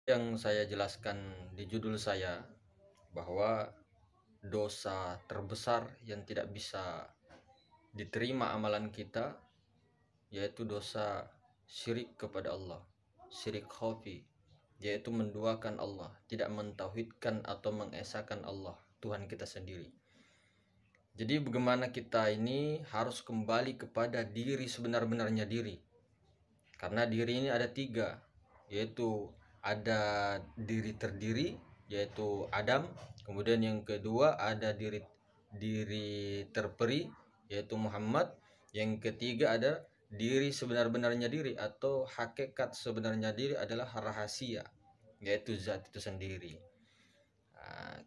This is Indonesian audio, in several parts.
Yang saya jelaskan di judul saya bahwa dosa terbesar yang tidak bisa diterima amalan kita yaitu dosa syirik kepada Allah, syirik khafi, yaitu menduakan Allah, tidak mentauhidkan atau mengesahkan Allah, Tuhan kita sendiri. Jadi bagaimana kita ini harus kembali kepada diri sebenar-benarnya diri. Karena diri ini ada tiga, yaitu ada diri terdiri, yaitu Adam. Kemudian yang kedua ada diri terperi, yaitu Muhammad. Yang ketiga ada diri sebenar-benarnya diri atau hakikat sebenarnya diri adalah rahasia, yaitu zat itu sendiri.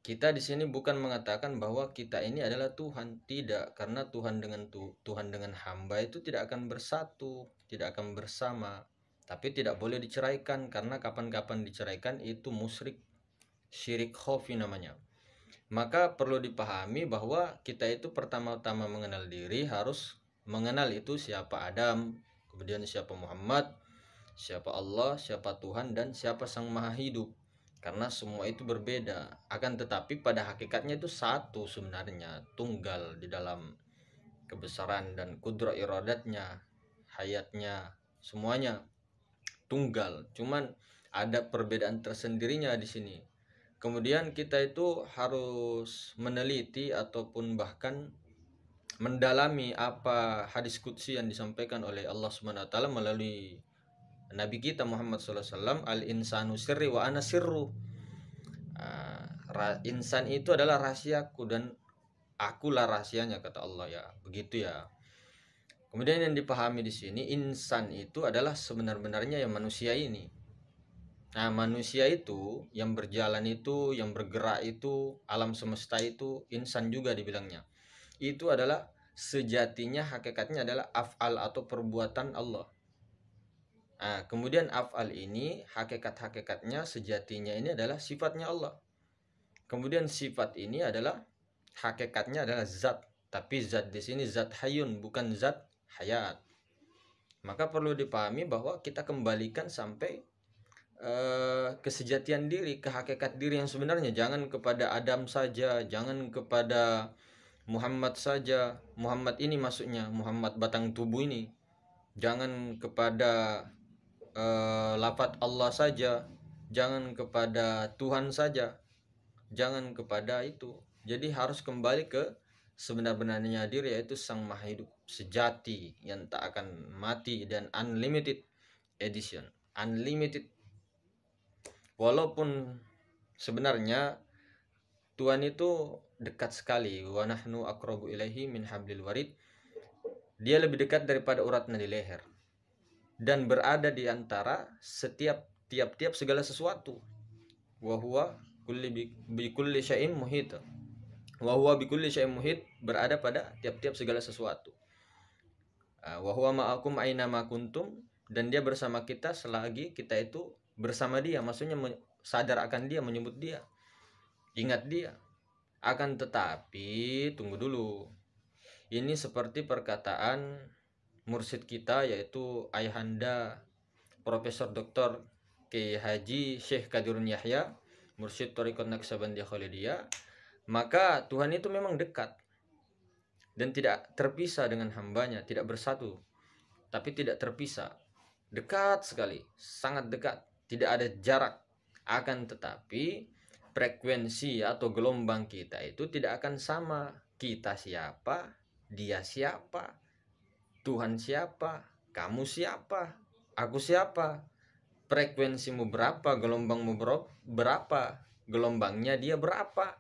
Kita di sini bukan mengatakan bahwa kita ini adalah Tuhan, tidak, karena Tuhan dengan hamba itu tidak akan bersatu, tidak akan bersama, tapi tidak boleh diceraikan, karena kapan-kapan diceraikan itu musyrik, syirik khafi namanya. Maka perlu dipahami bahwa kita itu pertama-tama mengenal diri harus mengenal itu siapa Adam, kemudian siapa Muhammad, siapa Allah, siapa Tuhan, dan siapa Sang Maha Hidup. Karena semua itu berbeda, akan tetapi pada hakikatnya itu satu sebenarnya, tunggal di dalam kebesaran dan kudrat iradatnya, hayatnya, semuanya tunggal. Cuman ada perbedaan tersendirinya di sini. Kemudian kita itu harus meneliti ataupun bahkan mendalami apa hadis qudsi yang disampaikan oleh Allah Subhanahu wa taala melalui Nabi kita Muhammad SAW, al-insanu sirri wa ana sirru. Insan itu adalah rahasiaku dan akulah rahasianya, kata Allah, ya. Begitu ya. Kemudian yang dipahami di sini, insan itu adalah sebenar-benarnya yang manusia ini. Nah, manusia itu yang berjalan itu, yang bergerak itu, alam semesta itu insan juga dibilangnya. Itu adalah sejatinya, hakikatnya adalah af'al atau perbuatan Allah. Nah, kemudian af'al ini hakikat-hakikatnya sejatinya ini adalah sifatnya Allah. Kemudian sifat ini adalah hakikatnya adalah zat, tapi zat di sini zat hayun, bukan zat hayat. Maka perlu dipahami bahwa kita kembalikan sampai kesejatian diri, ke hakikat diri yang sebenarnya. Jangan kepada Adam saja, jangan kepada Muhammad saja. Muhammad ini maksudnya Muhammad batang tubuh ini. Jangan kepada lafaz Allah saja, jangan kepada Tuhan saja, jangan kepada itu. Jadi harus kembali ke sebenar-benarnya diri, yaitu Sang Maha Hidup sejati yang tak akan mati dan unlimited edition, unlimited. Walaupun sebenarnya Tuhan itu dekat sekali, wa nahnu aqrabu ilaihi min hablil warid. Dia lebih dekat daripada urat nadi leher dan berada di antara tiap-tiap segala sesuatu. Wa huwa bi kulli syai'in muhit. Wa huwa bi kulli syai'in muhit, berada pada tiap-tiap segala sesuatu. Wa huwa ma'akum aina ma kuntum, dan dia bersama kita selagi kita itu bersama dia, maksudnya sadar akan dia, menyebut dia, ingat dia. Akan tetapi tunggu dulu, ini seperti perkataan mursyid kita, yaitu Ayahanda Profesor Dr. Kiai Haji Syekh Qadirun Yahya, mursyid Thariqat Naqsabandiyah Khalidiyah. Maka Tuhan itu memang dekat dan tidak terpisah dengan hambanya, tidak bersatu, tapi tidak terpisah, dekat sekali, sangat dekat, tidak ada jarak. Akan tetapi frekuensi atau gelombang kita itu tidak akan sama. Kita siapa, dia siapa, Tuhan siapa, kamu siapa, aku siapa, frekuensimu berapa, gelombangmu berapa, gelombangnya dia berapa.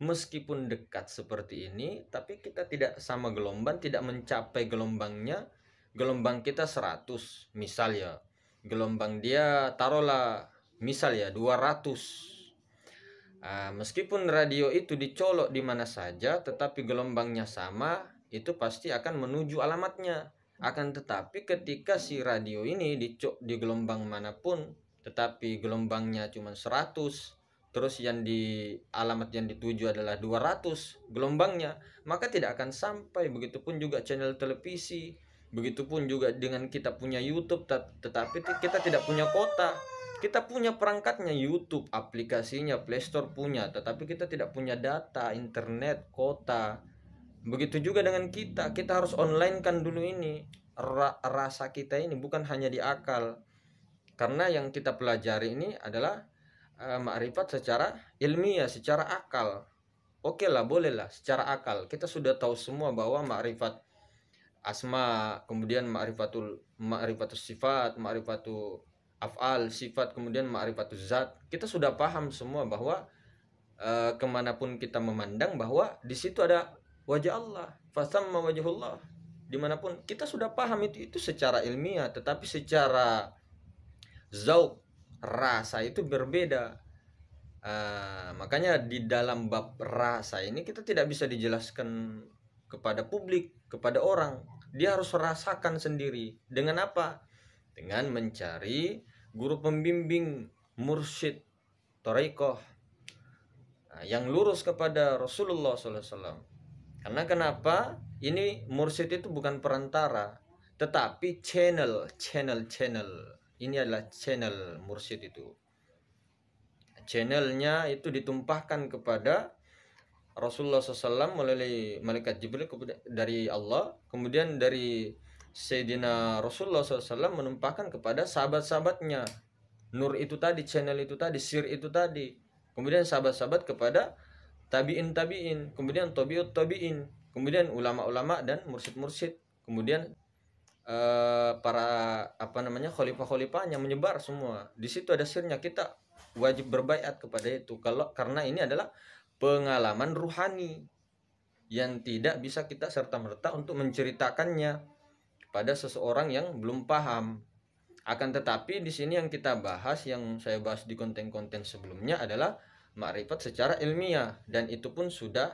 Meskipun dekat seperti ini, tapi kita tidak sama gelombang, tidak mencapai gelombangnya. Gelombang kita 100 misal ya, gelombang dia taruhlah misal ya 200. Meskipun radio itu dicolok di mana saja, tetapi gelombangnya sama, itu pasti akan menuju alamatnya. Akan tetapi ketika si radio ini dicok di gelombang manapun, tetapi gelombangnya cuma 100, terus yang di alamat yang dituju adalah 200 gelombangnya, maka tidak akan sampai. Begitupun juga channel televisi, begitupun juga dengan kita punya YouTube, tetapi kita tidak punya kota. Kita punya perangkatnya, YouTube, aplikasinya, Play Store punya, tetapi kita tidak punya data, internet, kota. Begitu juga dengan kita harus online kan dulu ini rasa kita ini, bukan hanya di akal. Karena yang kita pelajari ini adalah ma'rifat secara ilmiah, secara akal. Oke lah, bolehlah secara akal. Kita sudah tahu semua bahwa ma'rifat asma, kemudian ma'rifatus sifat, ma'rifatu af'al, sifat, kemudian ma'rifatus zat. Kita sudah paham semua bahwa kemanapun kita memandang bahwa di situ ada wajah Allah, fasamma wajhullah. Dimanapun kita sudah paham itu secara ilmiah, tetapi secara zauq, rasa itu berbeda. Makanya di dalam bab rasa ini kita tidak bisa dijelaskan kepada publik, kepada orang. Dia harus rasakan sendiri. Dengan apa? Dengan mencari guru pembimbing, mursyid, thariqah yang lurus kepada Rasulullah SAW. Karena kenapa? Ini mursyid itu bukan perantara, tetapi channel. Ini adalah channel mursyid itu. Channelnya itu ditumpahkan kepada Rasulullah SAW melalui malaikat Jibril dari Allah, kemudian dari Sayyidina Rasulullah SAW menumpahkan kepada sahabat-sahabatnya. Nur itu tadi, channel itu tadi, sir itu tadi. Kemudian sahabat-sahabat kepada tabi'in, kemudian tabi'in, kemudian ulama-ulama dan mursyid-mursyid, kemudian para khalifah-khalifahnya menyebar semua. Di situ ada sirnya, kita wajib berbaiat kepada itu karena ini adalah pengalaman ruhani yang tidak bisa kita serta-merta untuk menceritakannya pada seseorang yang belum paham. Akan tetapi di sini yang kita bahas, yang saya bahas di konten-konten sebelumnya adalah ma'rifat secara ilmiah, dan itu pun sudah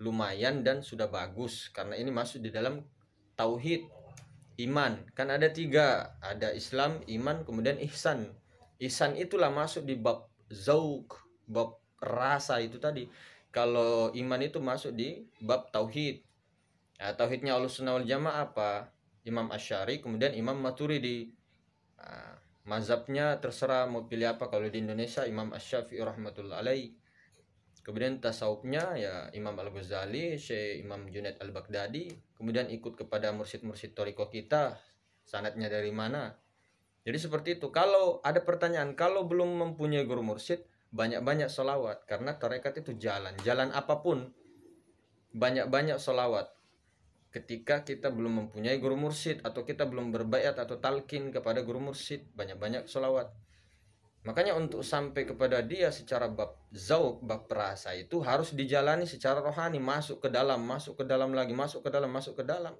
lumayan dan sudah bagus karena ini masuk di dalam tauhid, iman. Kan ada 3, ada Islam, iman, kemudian ihsan. Ihsan itulah masuk di bab zauq, bab rasa itu tadi. Kalau iman itu masuk di bab tauhid. Nah, tauhidnya Ahlussunnah wal Jamaah apa? Imam Asy'ari, kemudian Imam Maturidi. Mazhabnya terserah mau pilih apa. Kalau di Indonesia Imam Asy-Syafi'i rahmatullah alaih. Kemudian tasawufnya ya Imam Al-Ghazali, Syekh Imam Junaid Al-Baghdadi. Kemudian ikut kepada mursyid-mursyid thariqah kita, sanadnya dari mana. Jadi seperti itu. Kalau ada pertanyaan, kalau belum mempunyai guru mursyid, banyak-banyak sholawat. Karena tarekat itu jalan apapun, banyak-banyak sholawat. Ketika kita belum mempunyai guru mursyid, atau kita belum berbaiat atau talqin kepada guru mursyid, banyak-banyak sholawat. Makanya untuk sampai kepada dia secara bab zauq, bab rasa itu harus dijalani secara rohani, masuk ke dalam lagi, masuk ke dalam.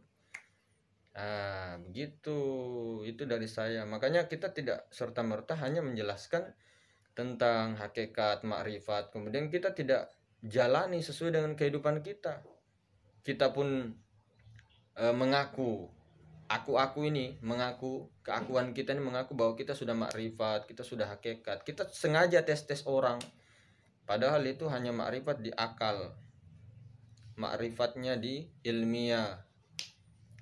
Begitu. Itu dari saya. Makanya kita tidak serta-merta hanya menjelaskan tentang hakikat makrifat, kemudian kita tidak jalani sesuai dengan kehidupan kita. Kita pun mengaku, aku ini mengaku, keakuan kita ini mengaku bahwa kita sudah makrifat, kita sudah hakikat. Kita sengaja tes orang, padahal itu hanya makrifat di akal, makrifatnya di ilmiah.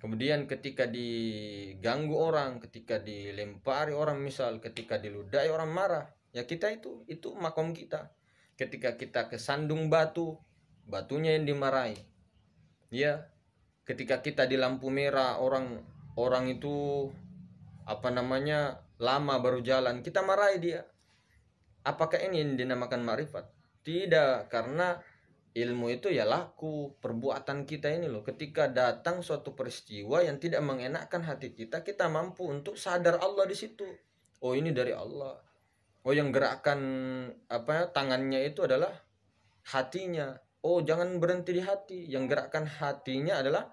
Kemudian ketika diganggu orang, ketika dilempari orang, misal ketika diludahi orang marah, ya kita itu makom kita. Ketika kita kesandung batunya yang dimarahi. Ya, ketika kita di lampu merah, orang itu lama baru jalan, kita marahi dia. Apakah ini yang dinamakan makrifat? Tidak, karena ilmu itu ya laku, perbuatan kita ini loh. Ketika datang suatu peristiwa yang tidak mengenakkan hati kita, kita mampu untuk sadar Allah di situ. Oh, ini dari Allah. Oh, yang gerakkan tangannya itu adalah hatinya. Oh, jangan berhenti di hati. Yang gerakkan hatinya adalah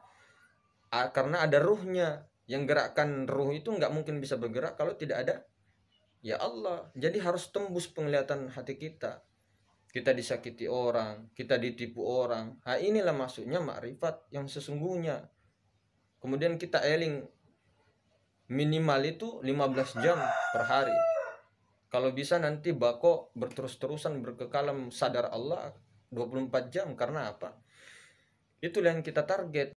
karena ada ruhnya. Yang gerakkan ruh itu nggak mungkin bisa bergerak kalau tidak ada ya Allah. Jadi harus tembus penglihatan hati kita. Kita disakiti orang, kita ditipu orang. Inilah maksudnya makrifat yang sesungguhnya. Kemudian kita eling minimal itu 15 jam per hari. Kalau bisa nanti bako berterus-terusan berkekalan sadar Allah 24 jam. Karena apa? Itulah yang kita target.